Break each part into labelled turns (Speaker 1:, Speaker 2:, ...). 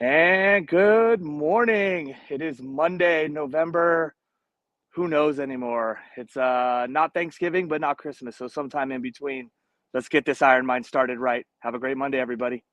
Speaker 1: And good morning. It is Monday, November. Who knows anymore? It's not Thanksgiving, but not Christmas. So sometime in between. Let's get this Iron Mind started right. Have a great Monday, everybody.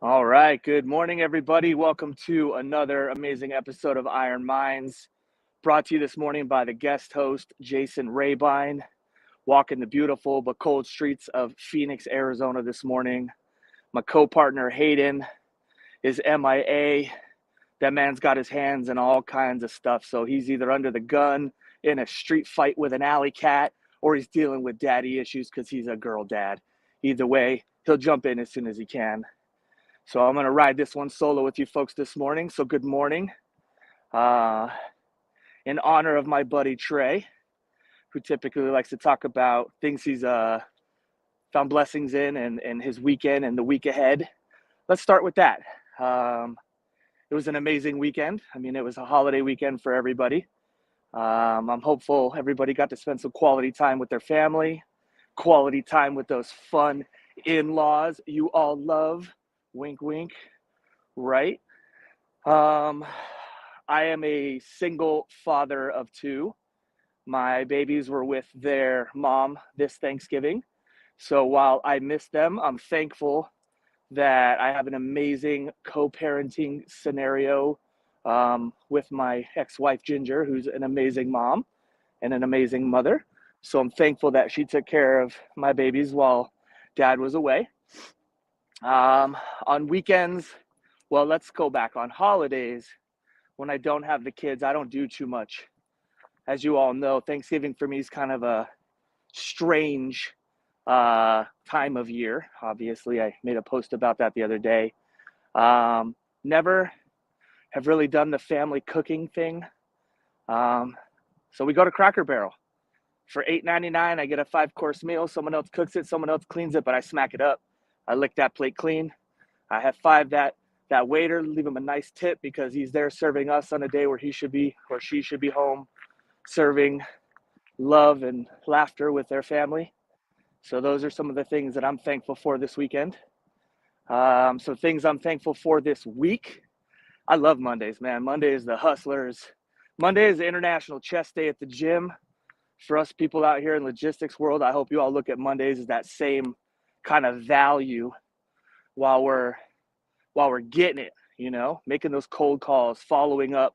Speaker 1: All right. Good morning, everybody. Welcome to another amazing episode of Iron Minds, brought to you this morning by the guest host, Jason Rabine, walking the beautiful but cold streets of Phoenix, Arizona this morning. My co-partner, Hayden, is MIA. That man's got his hands in all kinds of stuff. So he's either under the gun in a street fight with an alley cat, or he's dealing with daddy issues because he's a girl dad. Either way, he'll jump in as soon as he can. So I'm going to ride this one solo with you folks this morning. So good morning. In honor of my buddy Trey, who typically likes to talk about things he's found blessings in and his weekend and the week ahead. Let's start with that. It was an amazing weekend. I mean, it was a holiday weekend for everybody. I'm hopeful everybody got to spend some quality time with their family, quality time with those fun in-laws you all love. Wink, wink, right? I am a single father of two. My babies were with their mom this Thanksgiving. So while I miss them, I'm thankful that I have an amazing co-parenting scenario with my ex-wife, Ginger, who's an amazing mom and an amazing mother. So I'm thankful that she took care of my babies while Dad was away. On weekends, well, let's go back. On holidays, when I don't have the kids, I don't do too much. As you all know, Thanksgiving for me is kind of a strange time of year. Obviously, I made a post about that the other day. Never have really done the family cooking thing. So we go to Cracker Barrel. For $8.99, I get a 5-course meal. Someone else cooks it, someone else cleans it, but I smack it up. I lick that plate clean. I have five that waiter, leave him a nice tip because he's there serving us on a day where he should be or she should be home serving love and laughter with their family. So those are some of the things that I'm thankful for this weekend. So things I'm thankful for this week. I love Mondays, man. Monday is the hustlers. Monday is the International Chest Day at the gym. For us people out here in logistics world, I hope you all look at Mondays as that same kind of value while we're getting it, making those cold calls, following up,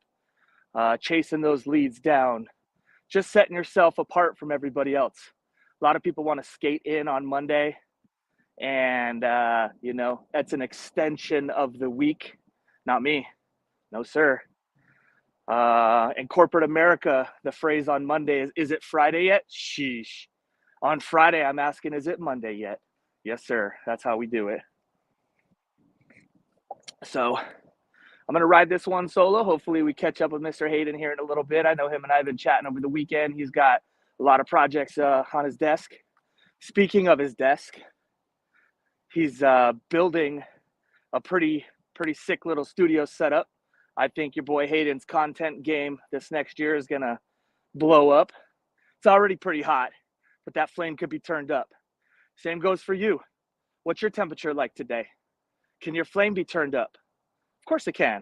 Speaker 1: chasing those leads down, just setting yourself apart from everybody else. A lot of people want to skate in on Monday, and that's an extension of the week. Not me. No, sir. In corporate America, the phrase on Monday is it Friday yet? Sheesh. On Friday, I'm asking, is it Monday yet? Yes, sir. That's how we do it. So I'm going to ride this one solo. Hopefully we catch up with Mr. Hayden here in a little bit. I know him and I have been chatting over the weekend. He's got a lot of projects on his desk. Speaking of his desk, he's building a pretty sick little studio setup. I think your boy Hayden's content game this next year is going to blow up. It's already pretty hot, but that flame could be turned up. Same goes for you. What's your temperature like today? Can your flame be turned up? Of course it can.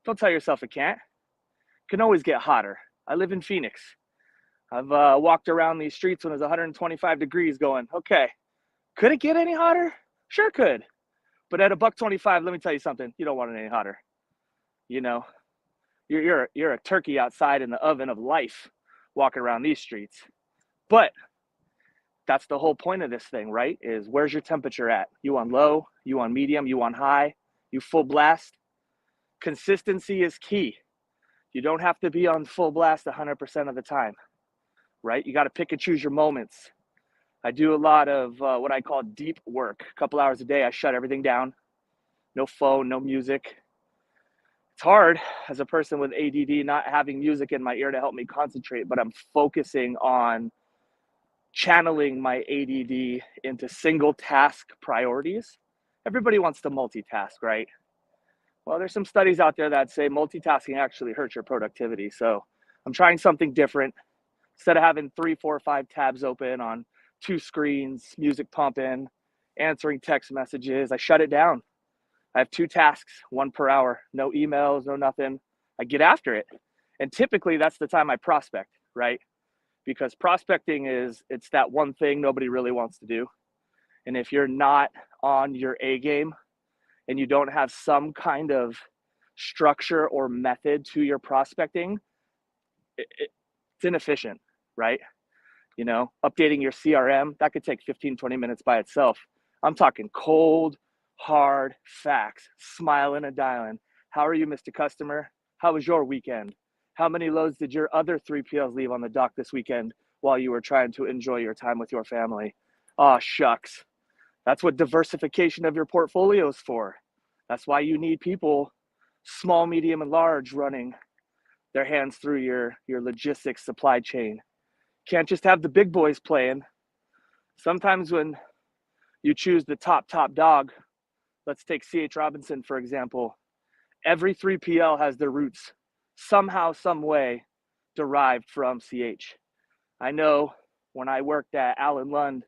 Speaker 1: Don't tell yourself it can't. It can always get hotter. I live in Phoenix. I've walked around these streets when it was 125 degrees going, okay, could it get any hotter? Sure could. But at $1.25, let me tell you something. You don't want it any hotter. You're a turkey outside in the oven of life walking around these streets. But that's the whole point of this thing, right? Is where's your temperature at? You on low? You on medium? You on high? You full blast? Consistency is key. You don't have to be on full blast 100% of the time, right? You got to pick and choose your moments. I do a lot of what I call deep work. A couple hours a day, I shut everything down. No phone, no music. It's hard as a person with ADD not having music in my ear to help me concentrate, but I'm focusing on channeling my ADD into single task priorities. Everybody wants to multitask, right? Well, there's some studies out there that say multitasking actually hurts your productivity. So I'm trying something different. Instead of having 3, 4, 5 tabs open on 2 screens, music pumping, answering text messages, I shut it down. I have 2 tasks, 1 per hour, no emails, no nothing. I get after it. And typically that's the time I prospect, right? Because prospecting it's that one thing nobody really wants to do. And if you're not on your A game and you don't have some kind of structure or method to your prospecting, it's inefficient, right? You know, updating your CRM, that could take 15, 20 minutes by itself. I'm talking cold, hard facts, smiling and dialing. How are you, Mr. Customer? How was your weekend? How many loads did your other 3PLs leave on the dock this weekend while you were trying to enjoy your time with your family? Oh, shucks. That's what diversification of your portfolio is for. That's why you need people, small, medium, and large, running their hands through your logistics supply chain. Can't just have the big boys playing. Sometimes when you choose the top dog, let's take C.H. Robinson, for example, every 3PL has their roots somehow, some way derived from CH. I know when I worked at Allen Lund,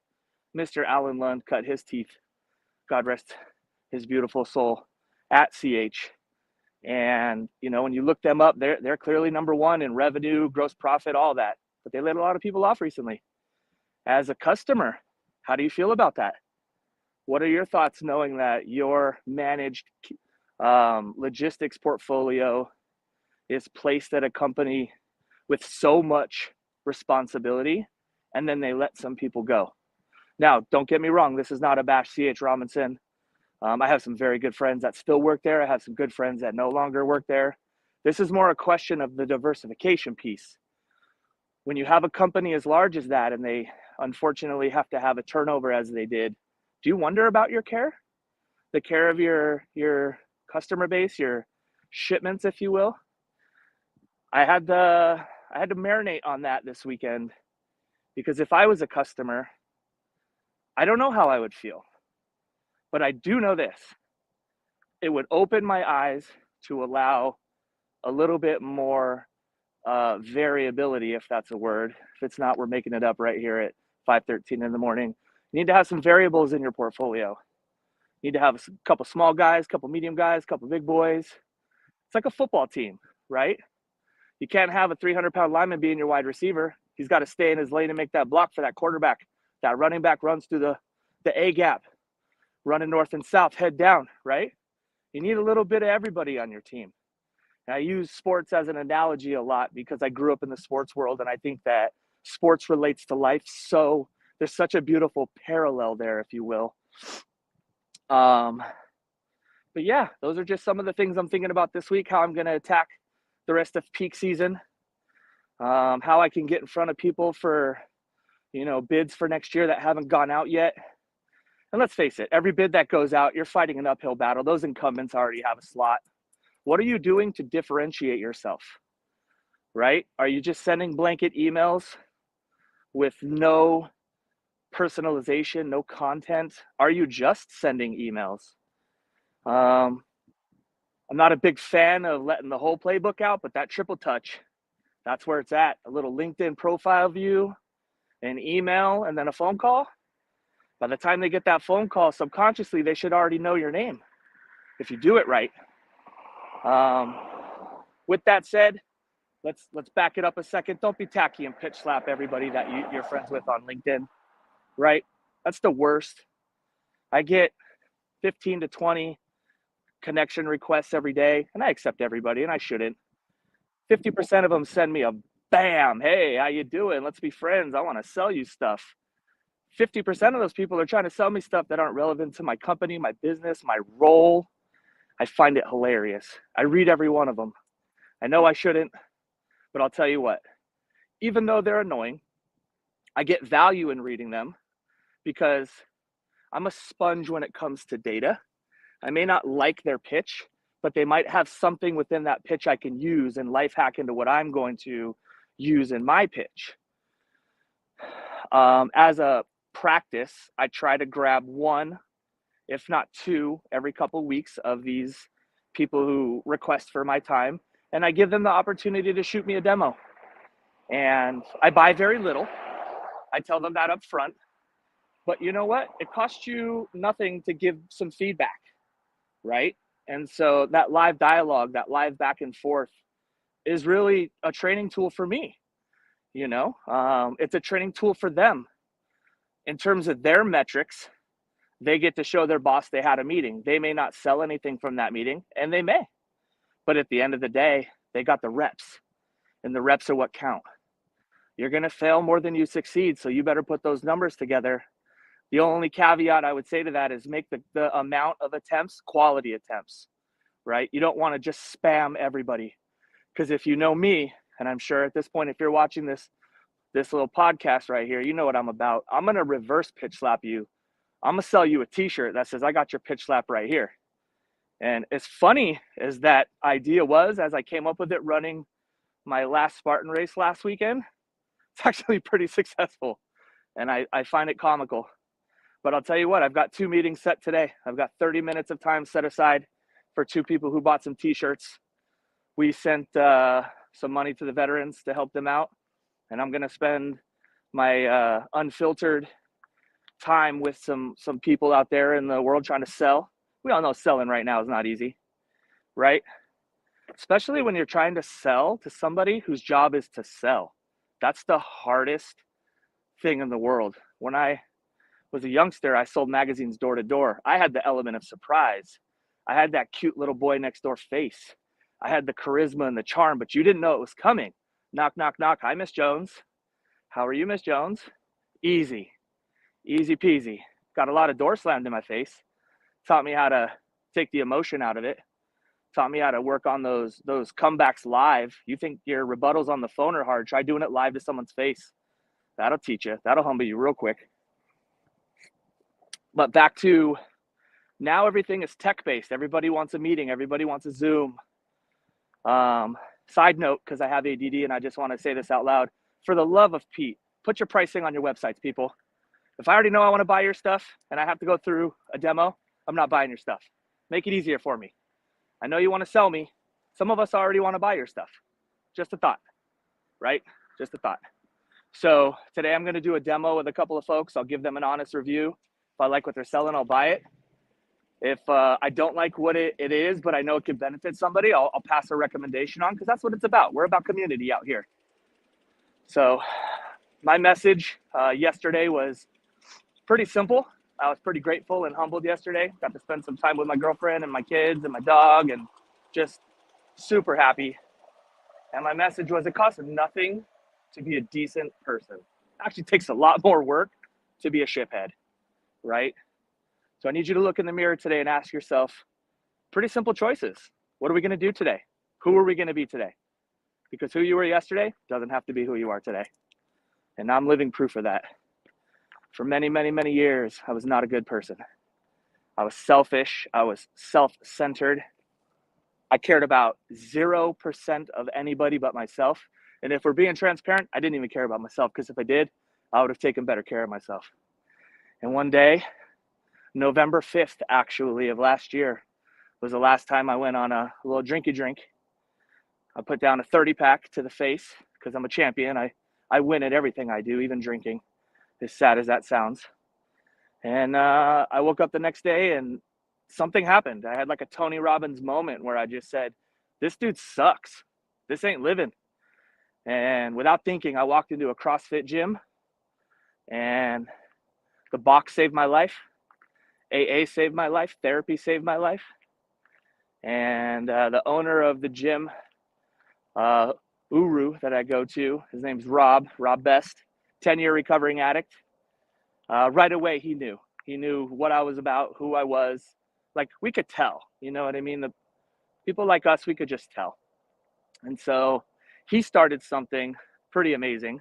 Speaker 1: Mr. Allen Lund cut his teeth, God rest his beautiful soul, at CH. And, you know, when you look them up, they're clearly number one in revenue, gross profit, all that. But they let a lot of people off recently. As a customer, how do you feel about that? What are your thoughts knowing that your managed logistics portfolio is placed at a company with so much responsibility, and then they let some people go? Now, don't get me wrong, this is not a bash C.H. Robinson. I have some very good friends that still work there. I have some good friends that no longer work there. This is more a question of the diversification piece. When you have a company as large as that, and they unfortunately have to have a turnover as they did, do you wonder about your care? The care of your customer base, your shipments, if you will? I had to marinate on that this weekend, because if I was a customer, I don't know how I would feel. But I do know this: it would open my eyes to allow a little bit more variability, if that's a word. If it's not, we're making it up right here at 5:13 in the morning. You need to have some variables in your portfolio. You need to have a couple small guys, couple medium guys, couple big boys. It's like a football team, right? You can't have a 300-pound lineman being your wide receiver. He's got to stay in his lane and make that block for that quarterback. That running back runs through the A gap, running north and south, head down, right? You need a little bit of everybody on your team. And I use sports as an analogy a lot because I grew up in the sports world, and I think that sports relates to life. So there's such a beautiful parallel there, if you will. But yeah, those are just some of the things I'm thinking about this week, how I'm going to attack the rest of peak season, how I can get in front of people for, you know, bids for next year that haven't gone out yet. And let's face it, every bid that goes out, you're fighting an uphill battle. Those incumbents already have a slot. What are you doing to differentiate yourself, right? Are you just sending blanket emails with no personalization, no content? Are you just sending emails? I'm not a big fan of letting the whole playbook out, but that triple touch, that's where it's at. A little LinkedIn profile view, an email, and then a phone call. By the time they get that phone call, subconsciously, they should already know your name if you do it right. With that said, let's back it up a second. Don't be tacky and pitch slap everybody that you're friends with on LinkedIn, right? That's the worst. I get 15 to 20 connection requests every day, and I accept everybody, and I shouldn't. 50% of them send me a bam, hey, how you doing? Let's be friends. I want to sell you stuff. 50% of those people are trying to sell me stuff that aren't relevant to my company, my business, my role. I find it hilarious. I read every one of them. I know I shouldn't, but I'll tell you what, even though they're annoying, I get value in reading them because I'm a sponge when it comes to data. I may not like their pitch, but they might have something within that pitch I can use and life hack into what I'm going to use in my pitch. As a practice, I try to grab one, if not two, every couple of weeks of these people who request for my time, and I give them the opportunity to shoot me a demo. And I buy very little. I tell them that up front. But you know what? It costs you nothing to give some feedback, right? And so that live dialogue, that live back and forth is really a training tool for me. It's a training tool for them in terms of their metrics. They get to show their boss they had a meeting. They may not sell anything from that meeting, and they may, but at the end of the day, they got the reps, and the reps are what count. You're going to fail more than you succeed, so you better put those numbers together. The only caveat I would say to that is make the amount of attempts quality attempts, right? You don't want to just spam everybody, because if you know me, and I'm sure at this point, if you're watching this little podcast right here, you know what I'm about. I'm going to reverse pitch slap you. I'm going to sell you a t-shirt that says, I got your pitch slap right here. And as funny as that idea was, as I came up with it running my last Spartan race last weekend, it's actually pretty successful. And I find it comical. But I'll tell you what, I've got 2 meetings set today. I've got 30 minutes of time set aside for 2 people who bought some t-shirts. We sent some money to the veterans to help them out. And I'm going to spend my unfiltered time with some people out there in the world trying to sell. We all know selling right now is not easy, right? Especially when you're trying to sell to somebody whose job is to sell. That's the hardest thing in the world. When I was a youngster, I sold magazines door to door. I had the element of surprise. I had that cute little boy next door face. I had the charisma and the charm, but you didn't know it was coming. Knock, knock, knock. Hi, Miss Jones. How are you, Miss Jones? Easy peasy. Got a lot of doors slammed in my face. Taught me how to take the emotion out of it. Taught me how to work on those comebacks live. You think your rebuttals on the phone are hard? Try doing it live to someone's face. That'll teach you. That'll humble you real quick. But back to now, everything is tech-based. Everybody wants a meeting. Everybody wants a Zoom. Side note, because I have ADD and I just want to say this out loud. For the love of Pete, put your pricing on your websites, people. If I already know I want to buy your stuff and I have to go through a demo, I'm not buying your stuff. Make it easier for me. I know you want to sell me. Some of us already want to buy your stuff. Just a thought, right? Just a thought. So today I'm going to do a demo with a couple of folks. I'll give them an honest review. If I like what they're selling, I'll buy it. If I don't like what it is, but I know it could benefit somebody, I'll pass a recommendation on, because that's what it's about. We're about community out here. So my message yesterday was pretty simple. I was pretty grateful and humbled yesterday. Got to spend some time with my girlfriend and my kids and my dog, and just super happy. And my message was, it costs nothing to be a decent person. It actually takes a lot more work to be a shithead, right? So I need you to look in the mirror today and ask yourself pretty simple choices. What are we going to do today? Who are we going to be today? Because who you were yesterday doesn't have to be who you are today. And I'm living proof of that. For many, many, many years, I was not a good person. I was selfish. I was self-centered. I cared about 0% of anybody but myself. And if we're being transparent, I didn't even care about myself, because if I did, I would have taken better care of myself. And one day, November 5th, actually, of last year, was the last time I went on a little drinky drink. I put down a 30-pack to the face, because I'm a champion. I win at everything I do, even drinking, as sad as that sounds. And I woke up the next day and something happened. I had like a Tony Robbins moment where I just said, this dude sucks. This ain't living. And without thinking, I walked into a CrossFit gym, and the box saved my life. AA saved my life. Therapy saved my life. And the owner of the gym, Uru, that I go to, his name's Rob Best, 10-year recovering addict. Right away, he knew what I was about, who I was. Like, we could tell, you know what I mean? The people like us, we could just tell. And so he started something pretty amazing.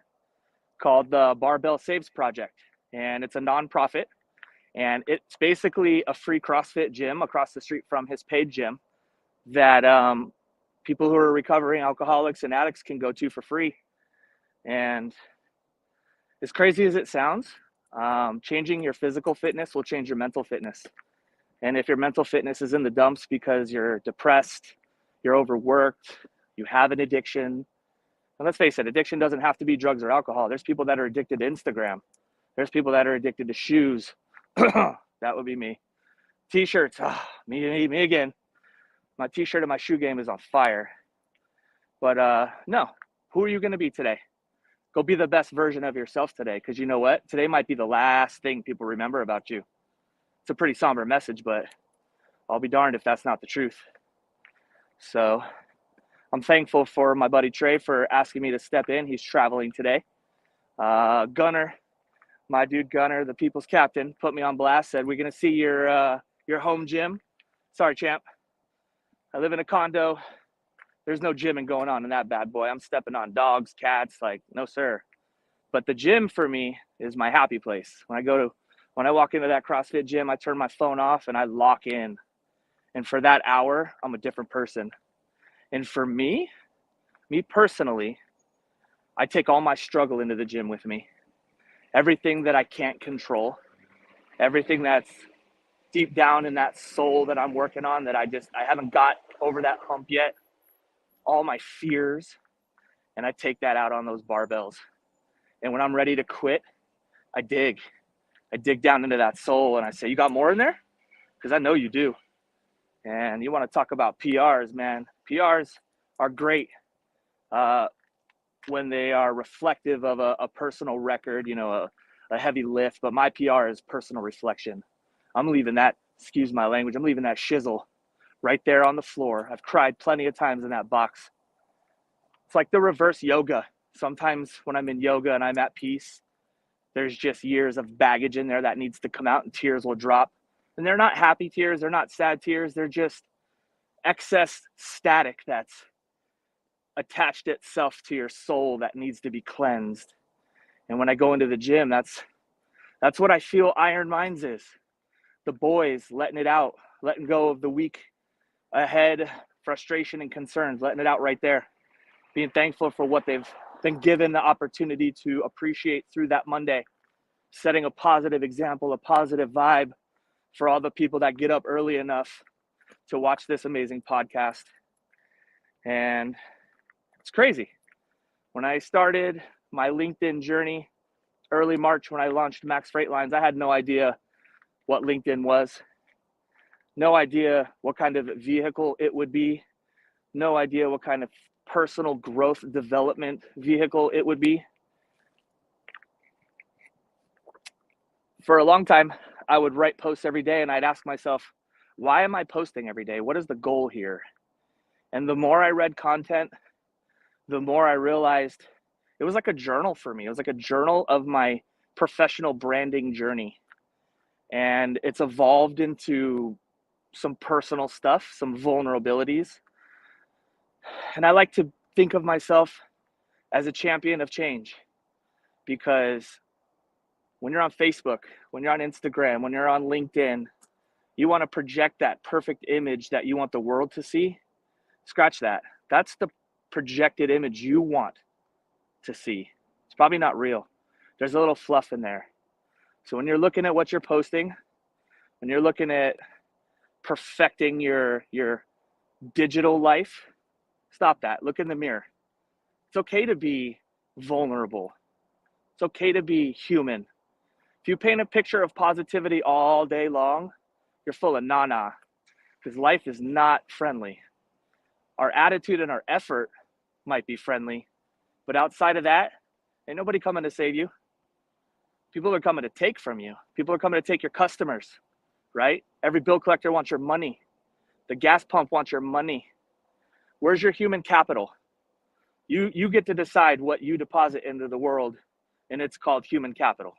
Speaker 1: called the Barbell Saves Project. And it's a nonprofit. And it's basically a free CrossFit gym across the street from his paid gym that people who are recovering alcoholics and addicts can go to for free. And as crazy as it sounds, changing your physical fitness will change your mental fitness. And if your mental fitness is in the dumps because you're depressed, you're overworked, you have an addiction, and let's face it, addiction doesn't have to be drugs or alcohol. There's people that are addicted to Instagram. There's people that are addicted to shoes. That would be me. T-shirts, me again. My t-shirt and my shoe game is on fire. But no, who are you going to be today? Go be the best version of yourself today, because you know what? Today might be the last thing people remember about you. It's a pretty somber message, but I'll be darned if that's not the truth. So I'm thankful for my buddy Trey for asking me to step in. He's traveling today. Gunner, my dude Gunner, the people's captain, put me on blast, said, we're going to see your home gym. Sorry, champ. I live in a condo. There's no gymming going on in that bad boy. I'm stepping on dogs, cats, like, no, sir. But the gym for me is my happy place. When I walk into that CrossFit gym, I turn my phone off and I lock in. And for that hour, I'm a different person. And for me personally, I take all my struggle into the gym with me. Everything that I can't control, everything that's deep down in that soul that I'm working on that I haven't got over that hump yet, all my fears, and I take that out on those barbells. And when I'm ready to quit, I dig down into that soul and I say, you got more in there? Because I know you do. And you want to talk about PRs, man. PRs are great when they are reflective of a personal record, a heavy lift. But my PR is personal reflection. I'm leaving that, excuse my language, I'm leaving that shizzle right there on the floor. I've cried plenty of times in that box. It's like the reverse yoga. Sometimes when I'm in yoga and I'm at peace, there's just years of baggage in there that needs to come out and tears will drop. And they're not happy tears. They're not sad tears. They're just excess static that's attached itself to your soul that needs to be cleansed. And when I go into the gym, that's what I feel Iron Minds is. The boys letting it out, letting go of the week ahead, frustration and concerns, letting it out right there. Being thankful for what they've been given the opportunity to appreciate through that Monday. Setting a positive example, a positive vibe for all the people that get up early enough to watch this amazing podcast. And it's crazy. When I started my LinkedIn journey, early March when I launched Max Freight Lines, I had no idea what LinkedIn was. No idea what kind of vehicle it would be. No idea what kind of personal growth development vehicle it would be. For a long time, I would write posts every day and I'd ask myself, why am I posting every day? What is the goal here? And the more I read content, the more I realized it was like a journal for me. It was like a journal of my professional branding journey. And it's evolved into some personal stuff, some vulnerabilities. And I like to think of myself as a champion of change, because when you're on Facebook, when you're on Instagram, when you're on LinkedIn, you want to project that perfect image that you want the world to see. Scratch that. That's the projected image you want to see. It's probably not real. There's a little fluff in there. So when you're looking at what you're posting, when you're looking at perfecting your digital life, stop that. Look in the mirror. It's okay to be vulnerable. It's okay to be human. If you paint a picture of positivity all day long, you're full of na-na, because life is not friendly. Our attitude and our effort might be friendly, but outside of that, ain't nobody coming to save you. People are coming to take from you. People are coming to take your customers, right? Every bill collector wants your money. The gas pump wants your money. Where's your human capital? You get to decide what you deposit into the world, and it's called human capital,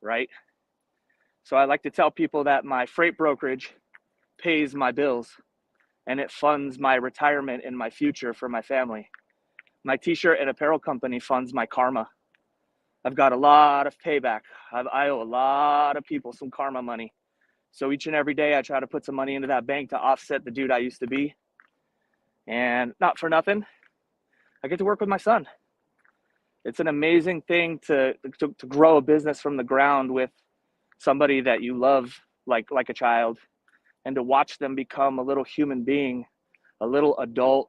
Speaker 1: right? So I like to tell people that my freight brokerage pays my bills and it funds my retirement and my future for my family. My t-shirt and apparel company funds my karma. I've got a lot of payback. I owe a lot of people some karma money. So each and every day I try to put some money into that bank to offset the dude I used to be. And not for nothing, I get to work with my son. It's an amazing thing to grow a business from the ground with somebody that you love like a child, and to watch them become a little human being, a little adult,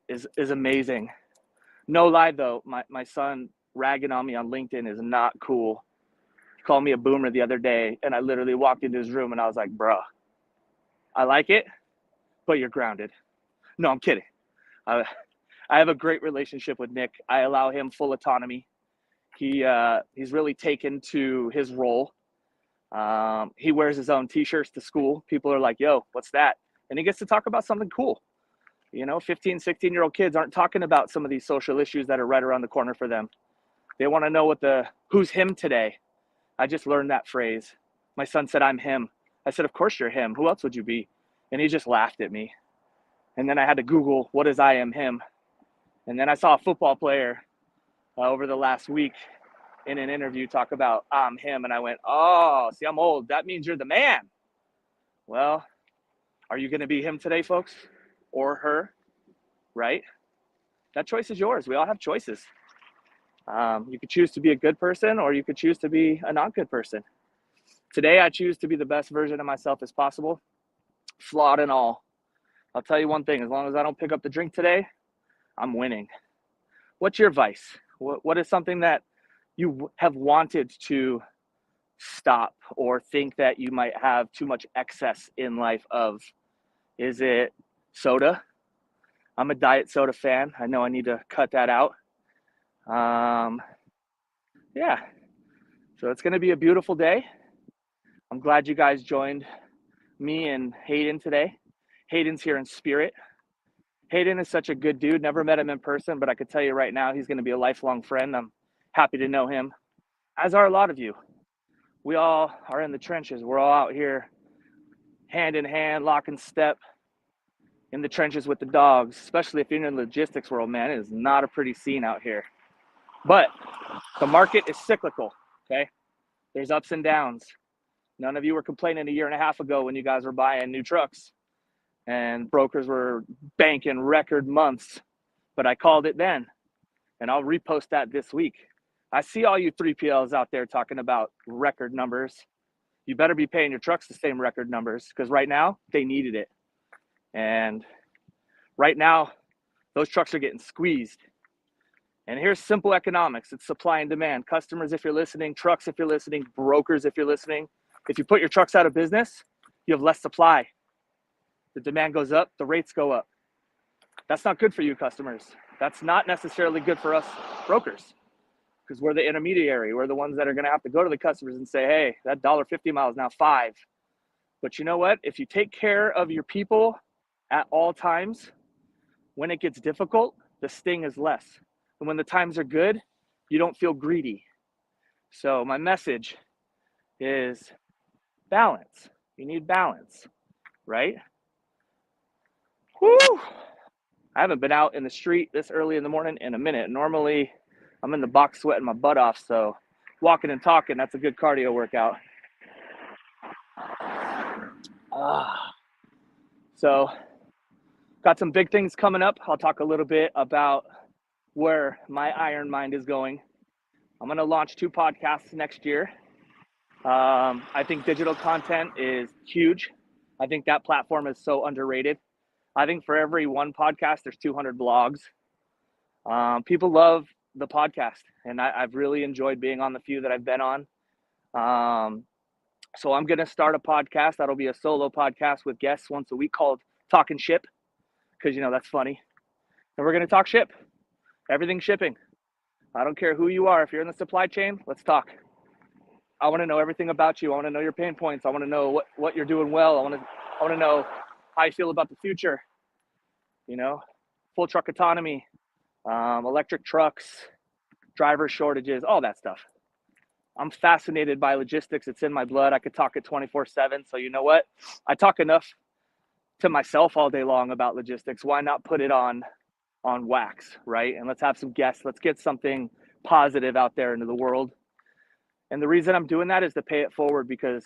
Speaker 1: is amazing. No lie though, my son ragging on me on LinkedIn is not cool. He called me a boomer the other day, and I literally walked into his room and I was like, bruh, I like it, but you're grounded. No, I'm kidding. I have a great relationship with Nick. I allow him full autonomy. He's really taken to his role. He wears his own t-shirts to school. People are like, yo, what's that? And he gets to talk about something cool. 15, 16-year-old kids aren't talking about some of these social issues that are right around the corner for them. They want to know who's him today. I just learned that phrase. My son said, I'm him. I said, of course you're him. Who else would you be? And he just laughed at me. And then I had to Google, what is I am him? And then I saw a football player over the last week in an interview talk about I'm him. And I went, oh, see, I'm old. That means you're the man. Well, are you going to be him today, folks? Or her, right? That choice is yours. We all have choices. You could choose to be a good person, or you could choose to be a not good person. Today, I choose to be the best version of myself as possible, flawed and all. I'll tell you one thing, as long as I don't pick up the drink today, I'm winning. What's your vice? What is something that you have wanted to stop, or think that you might have too much excess in life of? Is it soda? I'm a diet soda fan. I know I need to cut that out. Yeah. So it's going to be a beautiful day. I'm glad you guys joined me and Hayden today. Hayden's here in spirit. Hayden is such a good dude. Never met him in person, but I could tell you right now, he's going to be a lifelong friend. I'm happy to know him, as are a lot of you. We all are in the trenches. We're all out here hand in hand, lock and step in the trenches with the dogs, especially if you're in the logistics world, man. It is not a pretty scene out here. But the market is cyclical, okay? There's ups and downs. None of you were complaining a year and a half ago when you guys were buying new trucks and brokers were banking record months, but I called it then, and I'll repost that this week. I see all you 3PLs out there talking about record numbers. You better be paying your trucks the same record numbers, because right now they needed it. And right now, those trucks are getting squeezed. And here's simple economics. It's supply and demand. Customers, if you're listening, trucks, if you're listening, brokers, if you're listening. If you put your trucks out of business, you have less supply. The demand goes up, the rates go up. That's not good for you customers. That's not necessarily good for us brokers, because we're the intermediary. We're the ones that are going to have to go to the customers and say, hey, that $1.50 mile is now $5. But you know what? If you take care of your people at all times, when it gets difficult, the sting is less. And when the times are good, you don't feel greedy. So my message is balance. You need balance, right? Woo! I haven't been out in the street this early in the morning in a minute. Normally, I'm in the box sweating my butt off, so walking and talking, that's a good cardio workout. So, got some big things coming up. I'll talk a little bit about where my iron mind is going. I'm going to launch 2 podcasts next year. I think digital content is huge. I think that platform is so underrated. I think for every one podcast, there's 200 blogs. People love the podcast, and I've really enjoyed being on the few that I've been on. So I'm going to start a podcast. That'll be a solo podcast with guests once a week called Talking Ship, because, that's funny. And we're going to talk ship, everything shipping. I don't care who you are. If you're in the supply chain, let's talk. I want to know everything about you. I want to know your pain points. I want to know what you're doing well. I want to know how you feel about the future. Full truck autonomy, electric trucks, driver shortages, all that stuff. I'm fascinated by logistics. It's in my blood. I could talk it 24/7. So you know what? I talk enough to myself all day long about logistics. Why not put it on wax, right? And let's have some guests. Let's get something positive out there into the world. And the reason I'm doing that is to pay it forward, because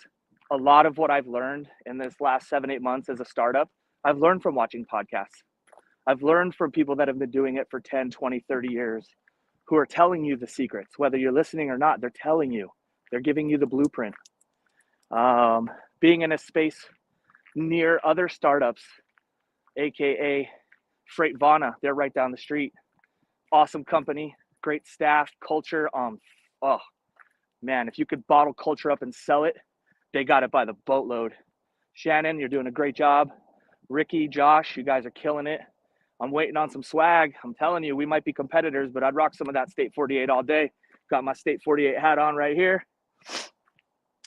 Speaker 1: a lot of what I've learned in this last 7-8 months as a startup, I've learned from watching podcasts. I've learned from people that have been doing it for 10, 20, 30 years who are telling you the secrets. Whether you're listening or not, they're telling you. They're giving you the blueprint. Being in a space near other startups, aka Freightvana, they're right down the street. Awesome company, great staff, culture. Oh man, if you could bottle culture up and sell it, they got it by the boatload. Shannon, you're doing a great job. Ricky, Josh, you guys are killing it. I'm waiting on some swag. I'm telling you, we might be competitors, but I'd rock some of that State 48 all day. Got my State 48 hat on right here.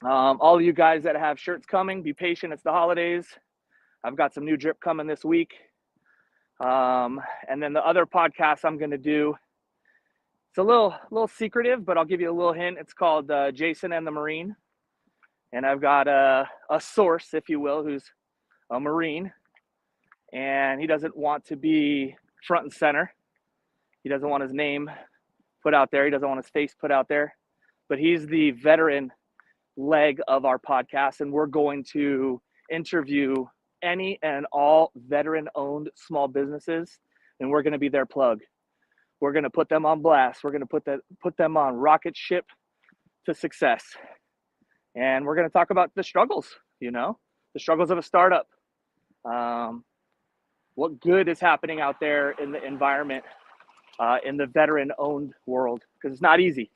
Speaker 1: All of you guys that have shirts coming, be patient. It's the holidays. I've got some new drip coming this week. And then the other podcast I'm going to do, it's a little secretive, but I'll give you a little hint. It's called Jason and the Marine. And I've got a source, if you will, who's a Marine. And he doesn't want to be front and center. He doesn't want his name put out there. He doesn't want his face put out there. But he's the veteran leg of our podcast. And we're going to interview any and all veteran-owned small businesses. And we're going to be their plug. We're going to put them on blast. We're going to put them on rocket ship to success. And we're going to talk about the struggles, the struggles of a startup. What good is happening out there in the environment, in the veteran-owned world, because it's not easy.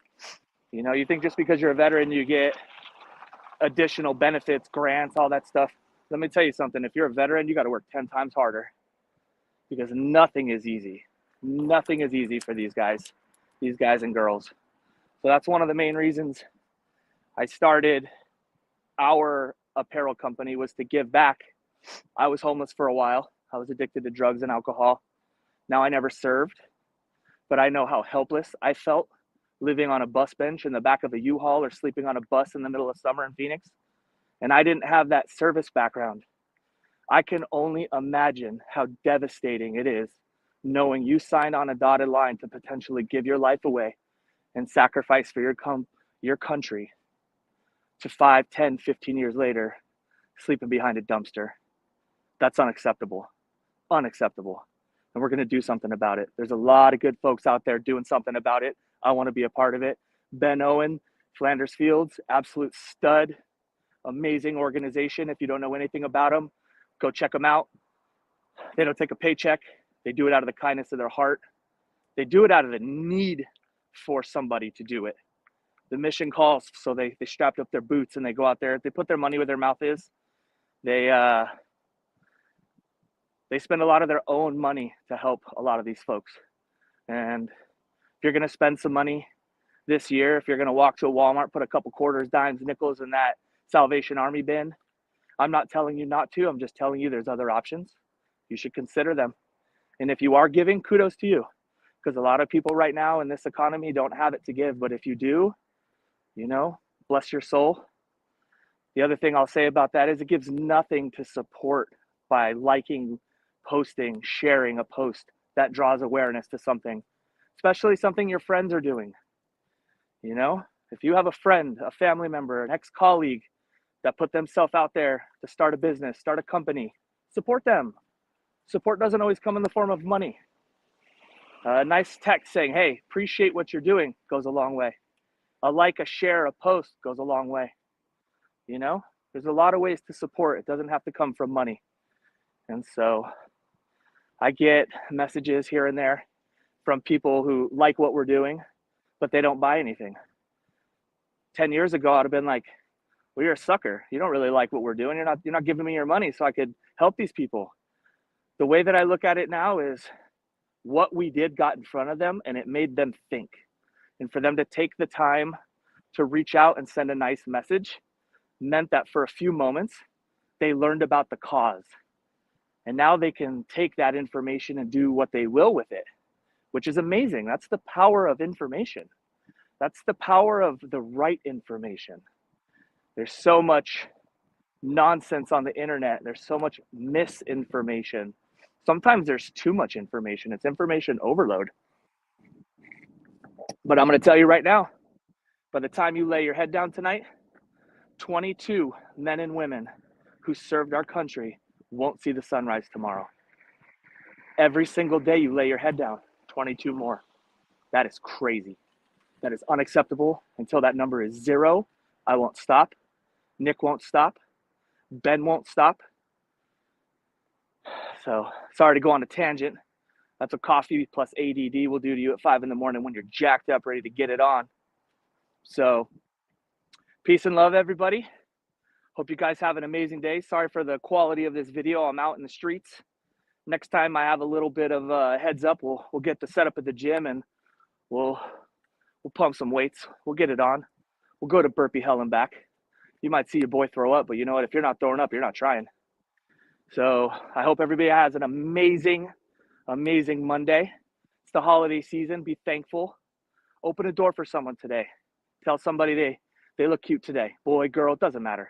Speaker 1: You think just because you're a veteran, you get additional benefits, grants, all that stuff. Let me tell you something. If you're a veteran, you got to work 10 times harder, because nothing is easy. Nothing is easy for these guys and girls. So that's one of the main reasons I started our apparel company, was to give back. I was homeless for a while. I was addicted to drugs and alcohol. Now I never served, but I know how helpless I felt living on a bus bench in the back of a U-Haul or sleeping on a bus in the middle of summer in Phoenix. And I didn't have that service background. I can only imagine how devastating it is knowing you signed on a dotted line to potentially give your life away and sacrifice for your country, to 5, 10, 15 years later, sleeping behind a dumpster. That's unacceptable. Unacceptable. And we're going to do something about it. There's a lot of good folks out there doing something about it. I want to be a part of it. Ben Owen, Flanders Fields, absolute stud, amazing organization. If you don't know anything about them, go check them out. They don't take a paycheck. They do it out of the kindness of their heart. They do it out of the need for somebody to do it. The mission calls, so they strapped up their boots and they go out there. They put their money where their mouth is. They spend a lot of their own money to help a lot of these folks. And if you're going to spend some money this year, if you're going to walk to a Walmart, put a couple quarters, dimes, nickels in that Salvation Army bin, I'm not telling you not to. I'm just telling you there's other options. You should consider them. And if you are giving, kudos to you, because a lot of people right now in this economy don't have it to give. But if you do, bless your soul. The other thing I'll say about that is it gives nothing to support by liking, posting, sharing a post that draws awareness to something, especially something your friends are doing. If you have a friend, a family member, an ex-colleague that put themselves out there to start a business, start a company, support them. Support doesn't always come in the form of money. A nice text saying, hey, appreciate what you're doing, goes a long way. A like, a share, a post goes a long way. There's a lot of ways to support. It doesn't have to come from money. And so I get messages here and there from people who like what we're doing, but they don't buy anything. 10 years ago, I'd have been like, well, you're a sucker. You don't really like what we're doing. You're not giving me your money so I could help these people. The way that I look at it now is what we did got in front of them and it made them think. And for them to take the time to reach out and send a nice message meant that for a few moments, they learned about the cause. And now they can take that information and do what they will with it, which is amazing. That's the power of information. That's the power of the right information. There's so much nonsense on the internet. There's so much misinformation. Sometimes there's too much information. It's information overload. But I'm going to tell you right now, by the time you lay your head down tonight, 22 men and women who served our country won't see the sunrise tomorrow. Every single day you lay your head down, 22 more. That is crazy. That is unacceptable. Until that number is 0, I won't stop. Nick won't stop. Ben won't stop. So sorry to go on a tangent. That's what coffee plus ADD will do to you at 5 in the morning when you're jacked up, ready to get it on. So peace and love, everybody. Hope you guys have an amazing day. Sorry for the quality of this video. I'm out in the streets. Next time I have a little bit of a heads up, we'll get the setup at the gym and we'll pump some weights. We'll get it on. We'll go to burpee hell and back. You might see your boy throw up, but you know what? If you're not throwing up, you're not trying. So I hope everybody has an amazing Monday. It's the holiday season. Be thankful. Open a door for someone today. Tell somebody they look cute today. Boy, girl, it doesn't matter.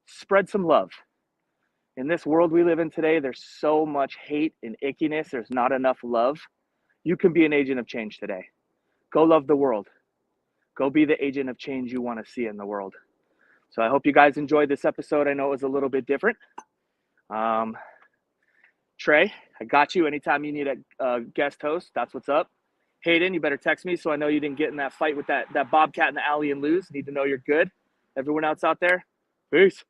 Speaker 1: Spread some love. In this world we live in today, there's so much hate and ickiness. There's not enough love. You can be an agent of change today. Go love the world. Go be the agent of change you want to see in the world. So I hope you guys enjoyed this episode. I know it was a little bit different. Trey, I got you. Anytime you need a guest host, that's what's up. Hayden, you better text me so I know you didn't get in that fight with that bobcat in the alley and lose. Need to know you're good. Everyone else out there, peace.